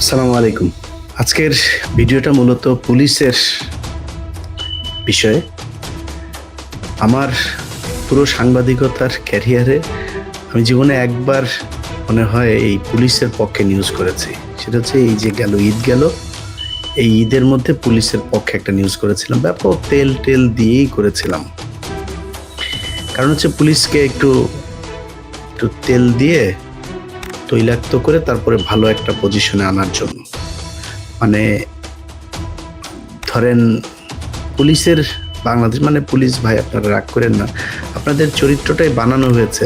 আসসালামু আলাইকুম। আজকের ভিডিওটা মূলত পুলিশের বিষয়ে। আমার পুরো সাংবাদিকতার ক্যারিয়ারে আমি জীবনে একবার মনে হয় এই পুলিশের পক্ষে নিউজ করেছি। সেটা হচ্ছে এই যে ঈদ গেল, এই ঈদের মধ্যে পুলিশের পক্ষে একটা নিউজ করেছিলাম। ব্যাপক তেল দিয়েই করেছিলাম। কারণ হচ্ছে পুলিশকে একটু তেল দিয়ে তৈলাক্ত করে তারপরে ভালো একটা পজিশনে আনার জন্য। মানে ধরেন পুলিশের বাংলাদেশ মানে পুলিশ ভাই, আপনারা রাগ করেন না, আপনাদের চরিত্রটাই বানানো হয়েছে।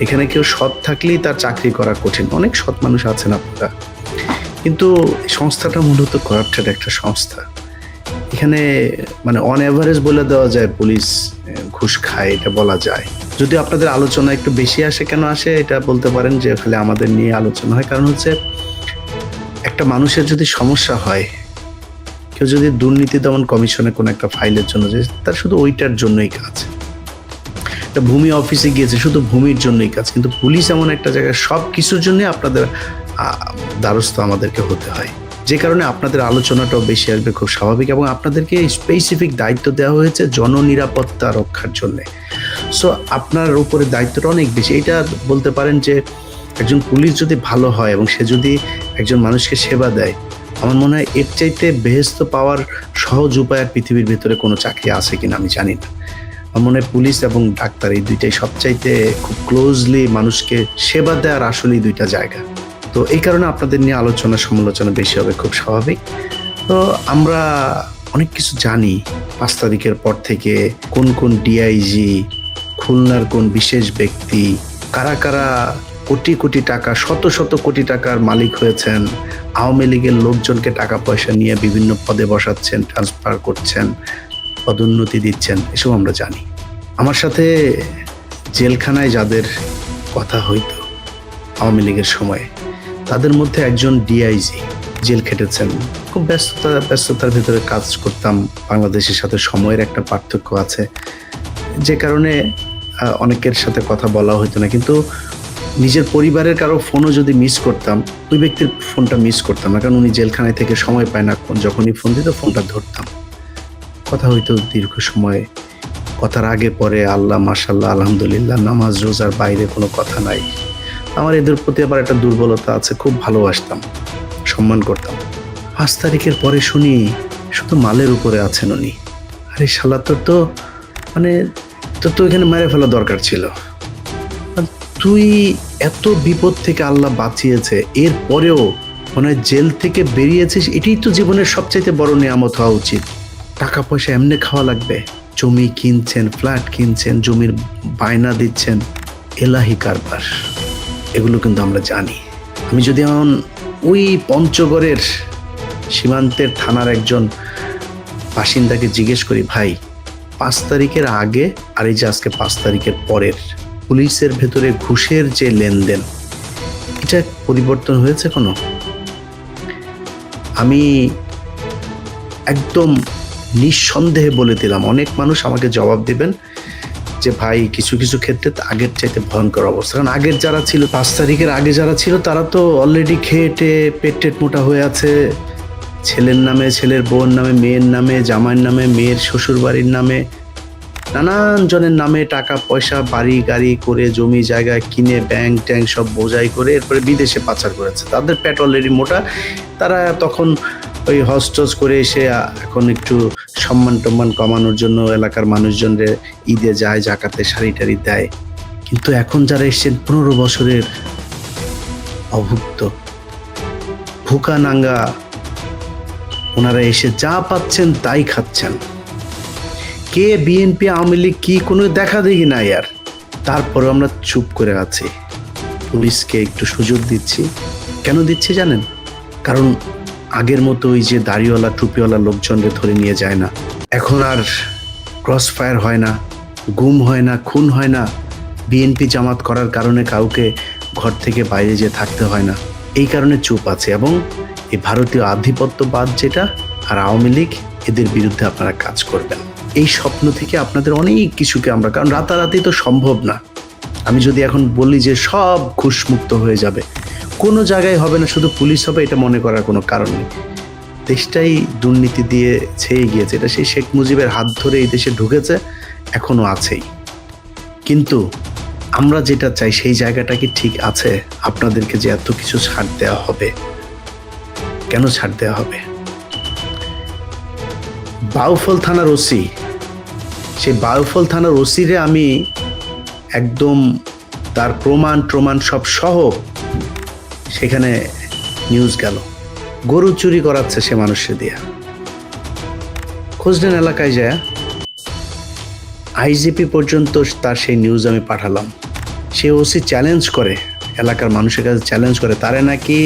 এখানে কেউ সৎ থাকলেই তার চাকরি করা কঠিন। অনেক সৎ মানুষ আছেন আপনারা, কিন্তু সংস্থাটা মূলত করাপ্টেড একটা সংস্থা। এখানে মানে অন এভারেজ বলে দেওয়া যায় পুলিশ ঘুষ খায়, এটা বলা যায়। যদি আপনাদের আলোচনা একটু বেশি আসে, কেন আসে এটা বলতে পারেন যে খালি আমাদের নিয়ে আলোচনা হয়। কারণ হচ্ছে একটা মানুষের যদি সমস্যা হয়, কেউ যদি দুর্নীতি দমন কমিশনে কোনো একটা ফাইলের জন্য যে তার শুধু ওইটার জন্যই কাজ, একটা ভূমি অফিসে গিয়েছে শুধু ভূমির জন্যই কাজ, কিন্তু পুলিশ এমন একটা জায়গায় সব কিছুর জন্যই আপনাদের দ্বারস্থ আমাদেরকে হতে হয়। যে কারণে আপনাদের আলোচনাটাও বেশি আসবে, খুব স্বাভাবিক। এবং আপনাদেরকে স্পেসিফিক দায়িত্ব দেওয়া হয়েছে জননিরাপত্তা রক্ষার জন্যে। সো আপনার উপরে দায়িত্বটা অনেক বেশি। এটা বলতে পারেন যে একজন পুলিশ যদি ভালো হয় এবং সে যদি একজন মানুষকে সেবা দেয়, আমার মনে হয় এর চাইতে বেহেস্ত পাওয়ার সহজ উপায় আর পৃথিবীর ভেতরে কোনো চাকরি আছে কিনা আমি জানি না। আমার মনে হয় পুলিশ এবং ডাক্তার এই দুইটাই সবচাইতে খুব ক্লোজলি মানুষকে সেবা দেওয়ার আসলেই দুইটা জায়গা। তো এই কারণে আপনাদের নিয়ে আলোচনা সমালোচনা বেশি হবে, খুব স্বাভাবিক। তো আমরা অনেক কিছু জানি 5 তারিখের পর থেকে কোন কোন ডিআইজি, খুলনার কোন বিশেষ ব্যক্তি, কারা কারা কোটি কোটি টাকা, শত শত কোটি টাকার মালিক হয়েছেন, আওয়ামী লীগের লোকজনকে টাকা পয়সা নিয়ে বিভিন্ন পদে বসাচ্ছেন, ট্রান্সফার করছেন, পদোন্নতি দিচ্ছেন, এসব আমরা জানি। আমার সাথে জেলখানায় যাদের কথা হইতো আওয়ামী লীগের সময়, তাদের মধ্যে একজন ডিআইজি জেল খেটেছেন। খুব ব্যস্ততার ভিতরে কাজ করতাম। বাংলাদেশের সাথে সময়ের একটা পার্থক্য আছে, যে কারণে অনেকের সাথে কথা বলা হইতো না। কিন্তু নিজের পরিবারের কারো ফোনও যদি মিস করতাম, ওই ব্যক্তির ফোনটা মিস করতাম না, কারণ উনি জেলখানায় থেকে সময় পায় না। যখনই ফোন দিত ফোনটা ধরতাম, কথা হইতো দীর্ঘ সময়। কথার আগে পরে আল্লাহ মাশাল্লাহ আলহামদুলিল্লাহ, নামাজ রোজার বাইরে কোনো কথা নাই। আমার এদের প্রতি আবার একটা দুর্বলতা আছে, খুব ভালোবাসতাম, সম্মান করতাম। 5 তারিখের পরে শুনি শুধু মালের উপরে আছেন উনি। আরে শালা, তোর তো এখানে মেরে ফেলা দরকার ছিল। তুই এত বিপদ থেকে আল্লাহ বাঁচিয়েছে, এর পরেও মনে হয় জেল থেকে বেরিয়েছিস, এটাই তো জীবনের সবচাইতে বড় নিয়ামত হওয়া উচিত। টাকা পয়সা এমনি খাওয়া লাগবে? জমি কিনছেন, ফ্ল্যাট কিনছেন, জমির বায়না দিচ্ছেন, এলাহি কারবার। এগুলো কিন্তু আমরা জানি। আমি যদি এখন ওই পঞ্চগড়ের সীমান্তের থানার একজন বাসিন্দাকে জিজ্ঞেস করি, ভাই 5 তারিখের আগে আর এই যে আজকে 5 তারিখের পরের পুলিশের ভেতরে ঘুষের যে লেনদেন, এটা পরিবর্তন হয়েছে কোনো? আমি একদম নিঃসন্দেহে বলে দিলাম, অনেক মানুষ আমাকে জবাব দিবেন যে ভাই কিছু কিছু ক্ষেত্রে আগের চাইতে ভয়ঙ্কর অবস্থা। কারণ আগের যারা ছিল, 5 তারিখের আগে যারা ছিল, তারা তো অলরেডি খেয়ে পেট মোটা হয়ে আছে। ছেলের নামে, ছেলের বোন নামে, মেয়ের নামে, জামাইয়ের নামে, মেয়ের শ্বশুর বাড়ির নামে, নানান জনের নামে টাকা পয়সা, বাড়ি গাড়ি করে, জমি জায়গা কিনে, ব্যাংক ট্যাঙ্ক সব বোঝাই করে এরপরে বিদেশে পাচার করেছে। তাদের পেট অলরেডি মোটা। তারা তখন ওই হস্টজ করে এসে এখন একটু সম্মান টম্মান কমানোর জন্য এলাকার মানুষজনদের ঈদে যায়, জাকাতে শাড়ি টাড়ি দেয়। কিন্তু এখন যারা এসছেন 15 বছরের অভুক্ত ভুকা নাঙ্গা, ওনারা এসে যা পাচ্ছেন তাই খাচ্ছেন। কে বিএনপি আওয়ামী লীগ কি কোনো দেখা দেখি না আর। তারপরে আমরা চুপ করে আছি, পুলিশকে একটু সুযোগ দিচ্ছি। কেন দিচ্ছি জানেন? কারণ আগের মতো ওই যে দাড়িওয়ালা টুপিওয়ালা লোকজনকে ধরে নিয়ে যায় না, এখন আর ক্রস ফায়ার হয় না, গুম হয় না, খুন হয় না। বিএনপি জামাত করার কারণে কাউকে ঘর থেকে বাইরে যেয়ে থাকতে হয় না। এই কারণে চুপ আছে। এবং এই ভারতীয় আধিপত্যবাদ যেটা আর আওয়ামী লীগ, এদের বিরুদ্ধে আপনারা কাজ করবেন। এই স্বপ্ন থেকে আপনাদের অনেক কিছুকে আমরা, কারণ রাতারাতি তো সম্ভব না। আমি যদি এখন বলি যে সব ঘুষমুক্ত হয়ে যাবে, কোনো জায়গায় হবে না, শুধু পুলিশ হবে এটা মনে করার কোনো কারণ নেই। দেশটাই দুর্নীতি দিয়ে ছেয়ে গিয়েছে, এটা সেই শেখ মুজিবের হাত ধরে এই দেশে ঢুকেছে, এখনো আছেই। কিন্তু আমরা যেটা চাই সেই জায়গাটা কি ঠিক আছে? আপনাদেরকে যে এত কিছু ছাড় দেওয়া হবে, কেন ছাড় দেওয়া হবে? বাউফল থানার ওসি, সেই বাউফল থানার ওসিরে আমি একদম তার প্রমাণ সব সহ সেখানে নিউজ গেল, গরু চুরি করাচ্ছে সে মানুষে দিয়া। খোঁজ নেন এলাকায় যায়, আইজিপি পর্যন্ত তার সেই নিউজ আমি পাঠালাম। সে ওসি চ্যালেঞ্জ করে, এলাকার মানুষের কাছে চ্যালেঞ্জ করে, তারে নাকি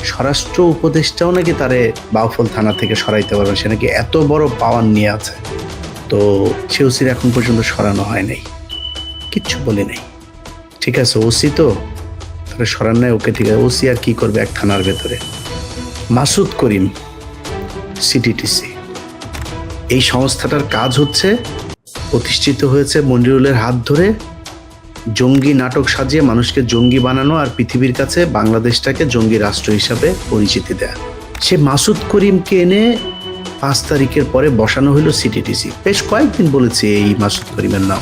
স্বরাষ্ট্র উপদেষ্টাও নাকি তারে বাউফল থানা থেকে সরাইতে পারবে, সে নাকি এত বড় পাওয়ার নিয়ে আছে। তো সে ওসির এখন পর্যন্ত সরানো হয় নাই, কিচ্ছু বলে নাই। ঠিক আছে, ওসি তো তাহলে সরান নাই, ওকে ঠিক আছে। ওসি আর কি করবে এক থানার ভেতরে? মাসুদ করিম সিটিটিসি, এই সংস্থাটার কাজ হচ্ছে, প্রতিষ্ঠিত হয়েছে মনিরুলের হাত ধরে, জঙ্গি নাটক সাজিয়ে মানুষকে জঙ্গি বানানো আর পৃথিবীর কাছে বাংলাদেশটাকে জঙ্গি রাষ্ট্র হিসাবে পরিচিতি দেয়া। সে মাসুদ করিমকে এনে 5 তারিখের পরে বসানো হলো সিটিটিসি। বেশ কয়েকদিন বলেছি এই মাসুদ করিমের নাম,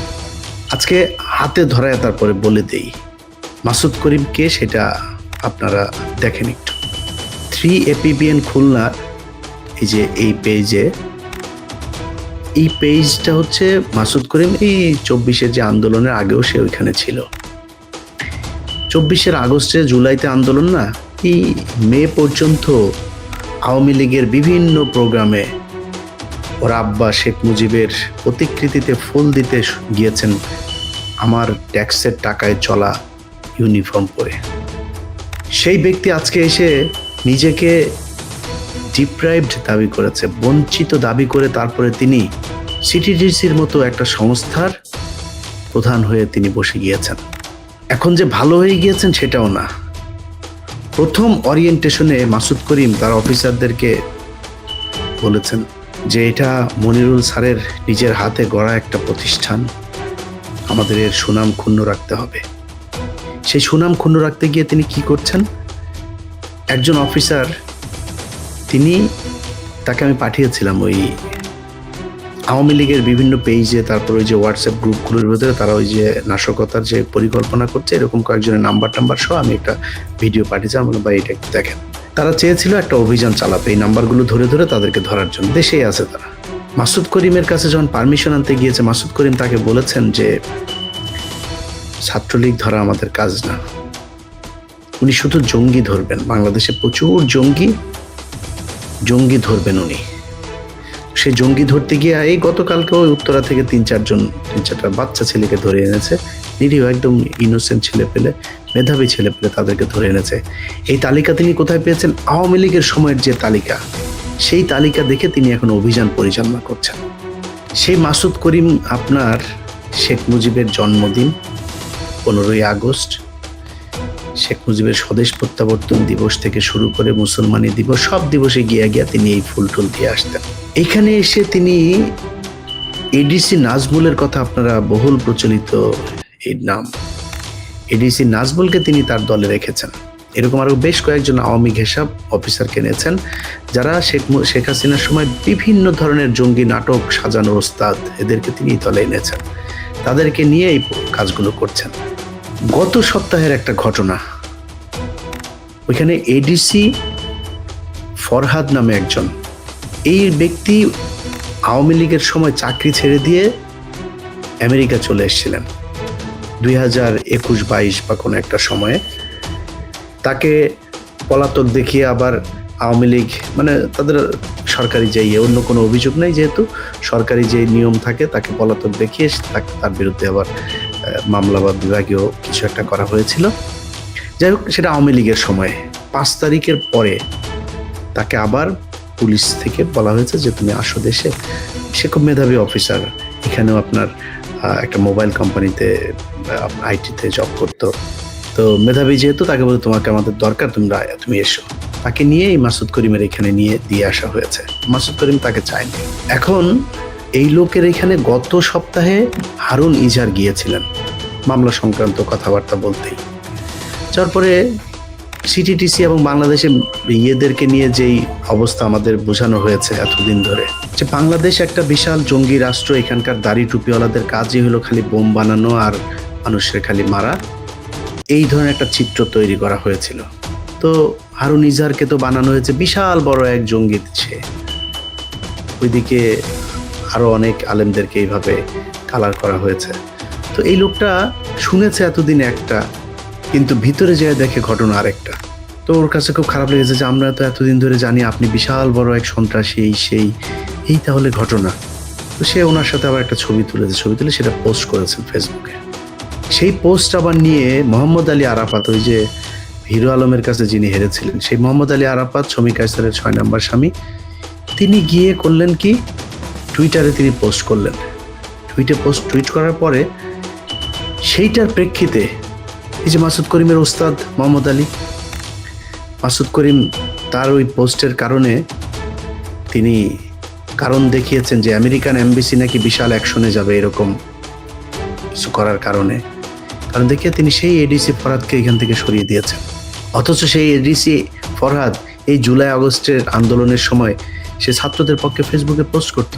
আজকে হাতে ধরায় তারপরে বলে দেই মাসুদ করিম কে, সেটা আপনারা দেখেন একটু। 3APBN খুলনা, এই যে এই পেজে, এই পেজটা হচ্ছে মাসুদ করিম এই 24-এর যে আন্দোলনের আগেও সে ওইখানে ছিল। 24-এর আগস্টে জুলাইতে আন্দোলন না, এই মে পর্যন্ত আওয়ামী লীগের বিভিন্ন প্রোগ্রামে ওর আব্বা শেখ মুজিবের প্রতিকৃতিতে ফুল দিতে গিয়েছেন আমার ট্যাক্সের টাকায় চলা ইউনিফর্ম পরে। সেই ব্যক্তি আজকে এসে নিজেকে ডিপ্রাইভড দাবি করেছে, বঞ্চিত দাবি করে তারপরে তিনি সিটিডিসির মতো একটা সংস্থার প্রধান হয়ে তিনি বসে গিয়েছেন। এখন যে ভালো হয়ে গিয়েছেন সেটাও না। প্রথম ওরিয়েন্টেশনে মাসুদ করিম তার অফিসারদেরকে বলেছেন যে এটা মনিরুল স্যারের নিজের হাতে গড়া একটা প্রতিষ্ঠান, আমাদের এর সুনাম ক্ষুণ্ণ রাখতে হবে। সেই সুনাম ক্ষুণ্ণ রাখতে গিয়ে তিনি কি করছেন, একজন অফিসার, তিনি, তাকে আমি পাঠিয়েছিলাম ওই আওয়ামী লীগের বিভিন্ন পেজে, তারপর ওই যে হোয়াটসঅ্যাপ গ্রুপগুলোর ভিতরে তারা ওই যে নাশকতার যে পরিকল্পনা করছে এরকম কয়েকজনের নাম্বার সহ আমি একটা ভিডিও পাঠিয়েছিলাম, বা এটা একটু দেখেন। তারা চেয়েছিল একটা অভিযান চালাতে, এই নাম্বারগুলো ধরে ধরে তাদেরকে ধরার জন্য। দেশেই আছে তারা। মাসুদ করিমের কাছে যখন পারমিশন আনতে গিয়েছে, মাসুদ করিম তাকে বলেছেন যে ছাত্রলীগ ধরা আমাদের কাজ না, উনি শুধু জঙ্গি ধরবেন, বাংলাদেশে প্রচুর জঙ্গি ধরবেন উনি। সে জঙ্গি ধরতে গিয়ে এই গতকালকে ওই উত্তরা থেকে 3-4টা বাচ্চা ছেলেকে ধরে এনেছে, নিরীহ একদম ইনোসেন্ট ছেলে পেলে, মেধাবী ছেলে পেলে, তাদেরকে ধরে এনেছে। এই তালিকা তিনি কোথায় পেয়েছেন? আওয়ামী লীগের সময়ের যে তালিকা, সেই তালিকা দেখে তিনি এখন অভিযান পরিচালনা করছেন। সেই মাসুদ করিম আপনার শেখ মুজিবের জন্মদিন 15ই আগস্ট, শেখ মুজিবের স্বদেশ প্রত্যাবর্তন দিবস থেকে শুরু করে মুসলমানি দিবস, সব দিবসে গিয়া তিনি এই ফুল টুল দিয়ে আসতেন। এখানে এসে তিনি এডিসি নাজমুলের কথা, আপনারা বহুল প্রচলিত এই নাম, এডিসি নাজমুলকে তিনি তার দলে রেখেছেন। এরকম আরো বেশ কয়েকজন আওয়ামী ঘেঁষাব অফিসারকে এনেছেন, যারা শেখ হাসিনার সময় বিভিন্ন ধরনের জঙ্গি নাটক সাজানোর ওস্তাদ, এদেরকে তিনি দলে এনেছেন, তাদেরকে নিয়ে এই কাজগুলো করছেন। গত সপ্তাহের একটা ঘটনা, ওইখানে এডিসি ফরহাদ নামে একজন, এই ব্যক্তি আওয়ামী লীগের সময় চাকরি ছেড়ে দিয়ে আমেরিকা চলে এসেছিলেন 2021-22 বা কোনো একটা সময়ে। তাকে পলাতক দেখিয়ে আবার আওয়ামী লীগ, মানে তাদের সরকারি যে অন্য কোনো অভিযোগ নেই, যেহেতু সরকারি যে নিয়ম থাকে, তাকে পলাতক দেখিয়ে তার বিরুদ্ধে আবার মামলা বা বিভাগীয় কিছু একটা করা হয়েছিল। যাই হোক, সেটা আওয়ামী লীগের সময়। 5 তারিখের পরে তাকে আবার পুলিশ থেকে বলা হয়েছে যে তুমি আসো দেশে। সে খুব মেধাবী অফিসার, এখানেও আপনার একটা মোবাইল কোম্পানিতে আইটিতে জব করতো। তো মেধাবী যেহেতু, তাকে বলে তোমাকে আমাদের দরকার, তুমি এসো। তাকে নিয়ে এই মাসুদ করিমের এখানে নিয়ে দিয়ে আসা হয়েছে। মাসুদ করিম তাকে চায়নি। এখন এই লোকের এখানে গত সপ্তাহে হারুন ইজার গিয়েছিলেন মামলা সংক্রান্ত কথাবার্তা বলতেই। তারপরে সিটিটিসি এবং বাংলাদেশে ইয়েদেরকে নিয়ে যেই অবস্থা আমাদের বোঝানো হয়েছে এতদিন ধরে, যে বাংলাদেশ একটা বিশাল জঙ্গি রাষ্ট্র, এখানকার দাড়ি টুপিওয়ালাদের কাজই হলো খালি বোম বানানো আর মানুষের খালি মারা, এই ধরনের একটা চিত্র তৈরি করা হয়েছিল। তো হারুন ইজাহারকে তো বানানো হয়েছে বিশাল বড় এক জঙ্গি, সে ওইদিকে আরো অনেক আলেমদেরকে এইভাবে কালার করা হয়েছে। তো এই লোকটা শুনেছে এতদিন একটা, কিন্তু ভিতরে যেয়ে দেখে ঘটনা আরেকটা। তো ওর কাছে খুব খারাপ লেগেছে যে আমরা তো এতদিন ধরে জানি আপনি বিশাল বড় এক সন্ত্রাসী, এই তাহলে ঘটনা। তো সে ওনার সাথে আবার একটা ছবি তুলে সেটা পোস্ট করেছেন ফেসবুকে। সেই পোস্ট আবার নিয়ে মোহাম্মদ আলী আরাফাত, ওই যে হিরো আলমের কাছে যিনি হেরেছিলেন, সেই মোহাম্মদ আলী আরাফাত, শমী কায়সারের 6 নম্বর স্বামী, তিনি গিয়ে করলেন কি, টুইটারে তিনি পোস্ট করলেন। টুইট করার পরে সেইটার প্রেক্ষিতে এই যে মাসুদ করিমের ওস্তাদ মোহাম্মদ আলী, মাসুদ করিম তার ওই পোস্টের কারণে তিনি কারণ দেখিয়েছেন যে আমেরিকান এমবেসি নাকি বিশাল অ্যাকশনে যাবে এরকম কিছু করার কারণ দেখিয়ে তিনি সেই এডিসি ফরহাদকে এখান থেকে সরিয়ে দিয়েছেন। অথচ সেই এডিসি ফরহাদ এই জুলাই আগস্টের আন্দোলনের সময় সে ছাত্রদের পক্ষে ফেসবুকে পোস্ট করত।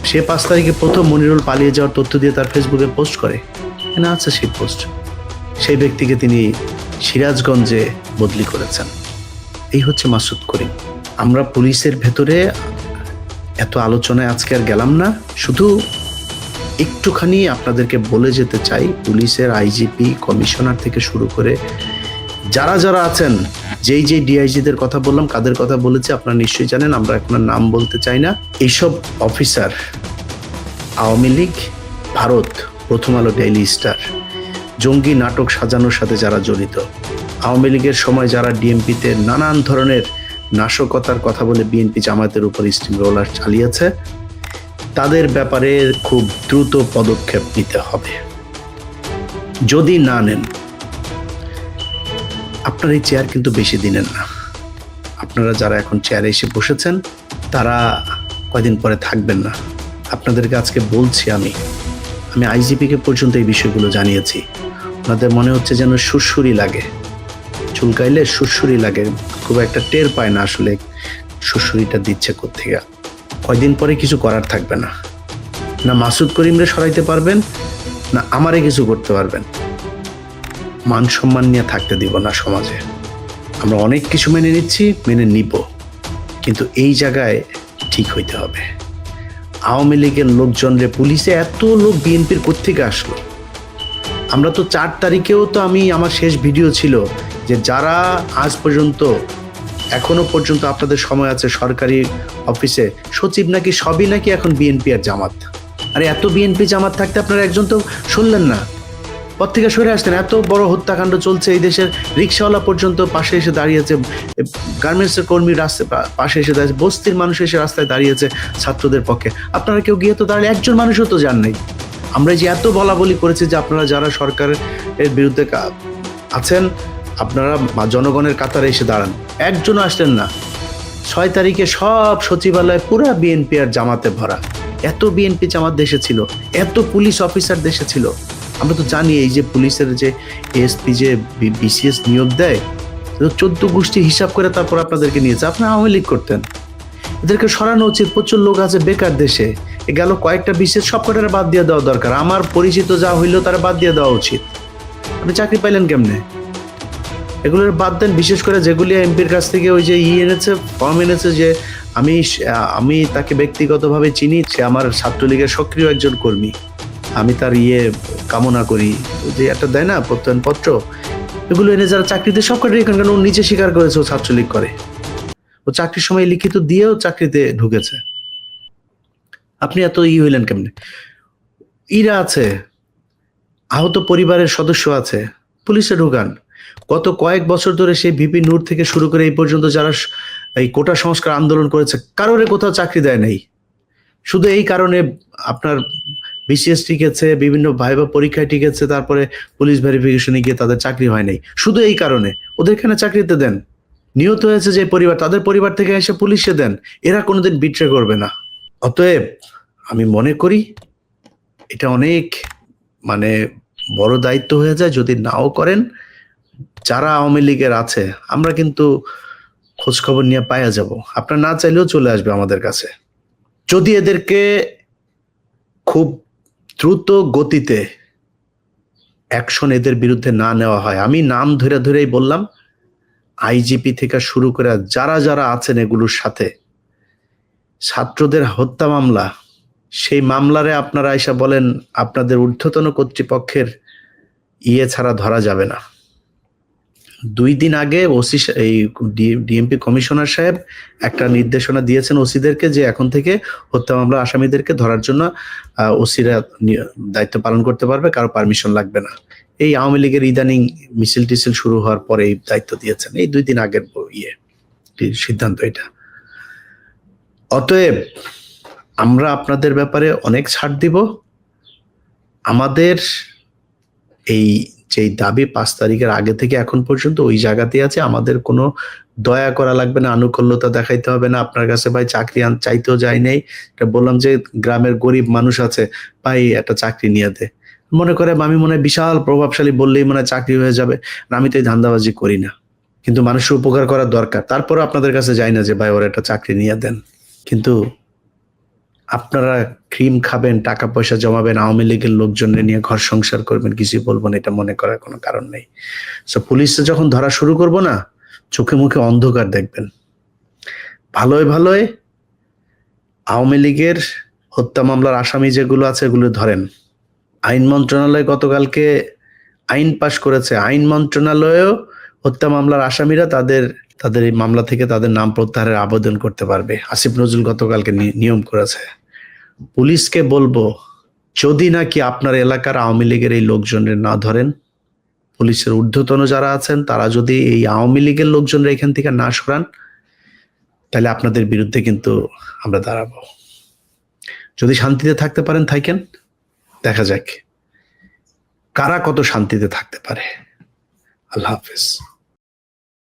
সে 5 তারিখে প্রথম মনিরুল পালিয়ে যাওয়ার তথ্য দিয়ে তার ফেসবুকে পোস্ট করে, না আছে সেই পোস্ট। সেই ব্যক্তিকে তিনি সিরাজগঞ্জে বদলি করেছেন। এই হচ্ছে মাসুদ করিম। আমরা পুলিশের ভেতরে এত আলোচনায় আজকে আর গেলাম না, শুধু একটুখানি আপনাদেরকে বলে যেতে চাই, পুলিশের আইজিপি, কমিশনার থেকে শুরু করে যারা যারা আছেন, যেই ডিআইজিদের কথা বললাম, কাদের কথা বলেছে আপনারা নিশ্চয়ই জানেন, আমরা এখন আর নাম বলতে চাই না। এইসব অফিসার আওয়ামী লীগ, ভারত, প্রথম আলো, ডেইলি স্টার, জঙ্গি নাটক সাজানোর সাথে যারা জড়িত, আওয়ামী লীগের সময় যারা ডিএমপিতে নানান ধরনের নাশকতার কথা বলে বিএনপি জামায়াতের উপর স্টিম রোলার চালিয়েছে, তাদের ব্যাপারে খুব দ্রুত পদক্ষেপ নিতে হবে। যদি না নেন, আপনার এই চেয়ার কিন্তু বেশি দিনের না। আপনারা যারা এখন চেয়ারে এসে বসেছেন তারা কয়দিন পরে থাকবেন না। আপনাদেরকে আজকে বলছি, আমি আইজিপিকে পর্যন্ত এই বিষয়গুলো জানিয়েছি। ওনাদের মনে হচ্ছে যেন সুরসুরি লাগে, চুলকাইলে সুরসুরি লাগে, খুব একটা টের পায় না আসলে সুরসুরিটা দিচ্ছে কোত্থেকে। কয়দিন পরে কিছু করার থাকবে না, না মাসুদ করিমরে সরাইতে পারবেন, না আমারে কিছু করতে পারবেন। মান সম্মান নিয়ে থাকতে দিব না সমাজে। আমরা অনেক কিছু মেনে নিচ্ছি, মেনে নিব, কিন্তু এই জায়গায় ঠিক হইতে হবে। আওয়ামী লীগের লোকজনরে পুলিশে এত লোক বিএনপির কোত্থেকে আসলো? আমরা তো 4 তারিখেও তো আমার শেষ ভিডিও ছিল যে যারা আজ পর্যন্ত, এখনো পর্যন্ত আপনাদের সময় আছে সরকারি অফিসে সচিব নাকি সবই নাকি এখন বিএনপি আর জামাত। আরে এত বিএনপি জামাত থাকতে আপনারা একজন তো শুনলেন না, পর থেকে সরে আসতেন। এত বড় হত্যাকাণ্ড চলছে এই দেশের, রিক্সাওয়ালা পর্যন্ত পাশে এসে দাঁড়িয়েছে, গার্মেন্টসের কর্মী পাশে এসে দাঁড়িয়েছে, বস্তির মানুষ এসে রাস্তায় দাঁড়িয়েছে ছাত্রদের পক্ষে। আপনারা কেউ গিয়ে তো দাঁড়িয়ে একজন মানুষও তো যান নাই। আমরা যে এত বলাবলি করেছি যে আপনারা যারা সরকারের বিরুদ্ধে আছেন আপনারা জনগণের কাতারে এসে দাঁড়ান, একজনও আসলেন না। 6 তারিখে সব সচিবালয় পুরা বিএনপি আর জামাতে ভরা। এত বিএনপি জামাত দেশে ছিল, এত পুলিশ অফিসার দেশে ছিল। আমরা তো জানি এই যে পুলিশের যে এসপি যে বিসিএস নিয়োগ দেয়, 14 গোষ্ঠী হিসাব করে তারপর আপনাদেরকে নিয়েছে। আপনারা আওয়ামী লীগ করতেন, এদেরকে সরানো উচিত। প্রচুর লোক আছে বেকার দেশে, গেল কয়েকটা বিসিএস, সব কটারে বাদ দিয়ে দেওয়া দরকার। আমার পরিচিত যা হইলো তারা বাদ দিয়ে দেওয়া উচিত। আপনি চাকরি পাইলেন কেমনে? এগুলোর বাদ দেন। বিশেষ করে যেগুলি এমপির কাছ থেকে ওই যে এনেছে, ফর্ম এনেছে, যে আমি তাকে ব্যক্তিগতভাবে চিনি, সে আমার ছাত্রলীগের সক্রিয় একজন কর্মী, আমি তার কামনা করি, যে একটা দেয় না প্রত্যয়নপত্র, এগুলো এনে যারা চাকরিতে সব কটাই, কারণ ও নিজে স্বীকার করেছে ও ছাত্রলীগ করে, ও চাকরির সময় লিখিত দিয়েও চাকরিতে ঢুকেছে। আপনি এত হইলেন কেমনে? ইরা আছে, আহত পরিবারের সদস্য আছে, পুলিশে ঢুকান। গত কয়েক বছর ধরে সেই ভিপি নূর থেকে শুরু করে এই পর্যন্ত যারা এই কোটা সংস্কার আন্দোলন করেছে, কারোরে কোথাও চাকরি দেয় নাই। শুধু এই কারণে আপনার বিসিএস টিকেছে, বিভিন্ন ভাইবা পরীক্ষায় টিকেছে, তারপরে পুলিশ ভেরিফিকেশনে গিয়ে তাদের চাকরি হয় নাই। শুধু এই কারণে ওদের এখানে চাকরিতে দেন। নিহত হয়েছে যে পরিবার, তাদের পরিবার থেকে এসে পুলিশে দেন। এরা কোনোদিন বিট্রে করবে না। অতএব আমি মনে করি এটা অনেক বড় দায়িত্ব হয়ে যায় যদি নাও করেন। যারা আওয়ামী লীগের আছে আমরা কিন্তু খোঁজ খবর নিয়ে পাইয়া যাব, আপনার না চাইলেও চলে আসবে আমাদের কাছে। যদি এদেরকে খুব দ্রুত গতিতে অ্যাকশন এদের বিরুদ্ধে না নেওয়া হয়, আমি নাম ধরে ধরেই বললাম, আইজিপি থেকে শুরু করে যারা যারা আছেন এগুলোর সাথে, ছাত্রদের হত্যা মামলা, সেই মামলারে আপনারা আইসা বলেন আপনাদের ঊর্ধ্বতন কর্তৃপক্ষের ছাড়া ধরা যাবে না। 2 দিন আগে ওসি এই ডিএমপি কমিশনার সাহেব একটা নির্দেশনা দিয়েছেন ওসিদেরকে যে এখন থেকে হত্যা মামলা আসামিদেরকে ধরার জন্য ওসিরা দায়িত্ব পালন করতে পারবে, কারো পারমিশন লাগবে না। এই আওয়ামী লীগের ইদানিং মিছিল টিছিল শুরু হওয়ার পরে এই দায়িত্ব দিয়েছেন, এই 2 দিন আগের সিদ্ধান্ত এটা। অতএব আমরা আপনাদের ব্যাপারে অনেক ছাড় দিব। আমাদের এই যে দাবি 5 তারিখের আগে থেকে এখন পর্যন্ত ওই জায়গাতেই আছে, আমাদের কোনো দয়া করা লাগবে না, আনুকূল্যতা দেখাইতে হবে না। আপনার কাছে ভাই চাকরি চাইতেও যাই নাই, বললাম যে গ্রামের গরিব মানুষ আছে, ভাই একটা চাকরি নিয়ে দে, মনে করে আমি মনে হয় বিশাল প্রভাবশালী বললেই মনে হয় চাকরি হয়ে যাবে। আমি তো এই ধান্দাবাজি করি না, কিন্তু মানুষের উপকার করার দরকার। তারপরে আপনাদের কাছে যাই না যে ভাই ওর একটা চাকরি নিয়ে দেন, কিন্তু আপনারা ক্রিম খাবেন, টাকা পয়সা জমাবেন, আওয়ামী লীগের লোকজনের নিয়ে ঘর সংসার করবেন, কিছুই বলবেন, এটা মনে করার কোনো কারণ নেই। সো পুলিশে যখন ধরা শুরু করব না, চোখে মুখে অন্ধকার দেখবেন। ভালোই ভালোই আওয়ামী লীগের হত্যা মামলার আসামি যেগুলো আছে এগুলো ধরেন। আইন মন্ত্রণালয় গতকালকে আইন পাশ করেছে, আইন মন্ত্রণালয়েও হত্যা মামলার আসামিরা তাদের এই মামলা থেকে তাদের নাম প্রত্যাহারের আবেদন করতে পারবে। আসিফ নজরুল গতকালকে নিয়ম করেছে। পুলিশকে বলবো, যদি নাকি আপনার এলাকার আওয়ামী লীগের এই লোকজনের না ধরেন, পুলিশের ঊর্ধ্বতন যারা আছেন তারা যদি এই আওয়ামী লীগের লোকজনের এখান থেকে না সরান, তাহলে আপনাদের বিরুদ্ধে কিন্তু আমরা দাঁড়াবো। যদি শান্তিতে থাকতে পারেন থাকেন, দেখা যাক কারা কত শান্তিতে থাকতে পারে। আল্লাহ হাফেজ।